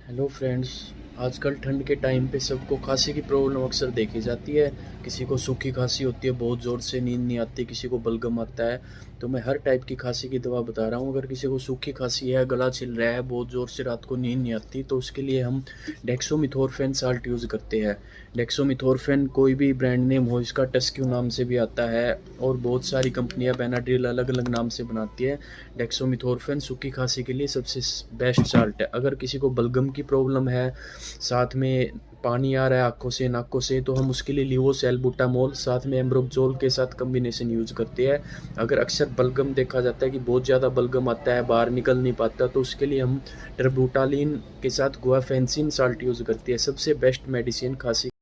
Hello friends. आजकल ठंड के टाइम पे सबको खांसी की प्रॉब्लम अक्सर देखी जाती है। किसी को सूखी खांसी होती है, बहुत ज़ोर से नींद नहीं आती, किसी को बलगम आता है। तो मैं हर टाइप की खांसी की दवा बता रहा हूँ। अगर किसी को सूखी खांसी है, गला छिल रहा है, बहुत ज़ोर से रात को नींद नहीं आती, तो उसके लिए हम डेक्सोमिथोरफेन साल्ट यूज़ करते हैं। डेक्सोमिथोरफेन कोई भी ब्रांड नेम हो, इसका टेस्क्यू नाम से भी आता है और बहुत सारी कंपनियां बेनाड्रिल अलग अलग नाम से बनाती है। डेक्सोमिथोरफेन सूखी खांसी के लिए सबसे बेस्ट साल्ट है। अगर किसी को बलगम की प्रॉब्लम है, साथ में पानी आ रहा है आंखों से नाकों से, तो हम उसके लिए लिवोसेल्बुटामोल साथ में एम्ब्रोक्सोल के साथ कम्बिनेशन यूज़ करते हैं। अगर अक्सर बलगम देखा जाता है कि बहुत ज़्यादा बलगम आता है, बाहर निकल नहीं पाता, तो उसके लिए हम टर्बुटालिन के साथ गुआफेंसिन साल्ट यूज़ करते हैं। सबसे बेस्ट मेडिसिन खांसी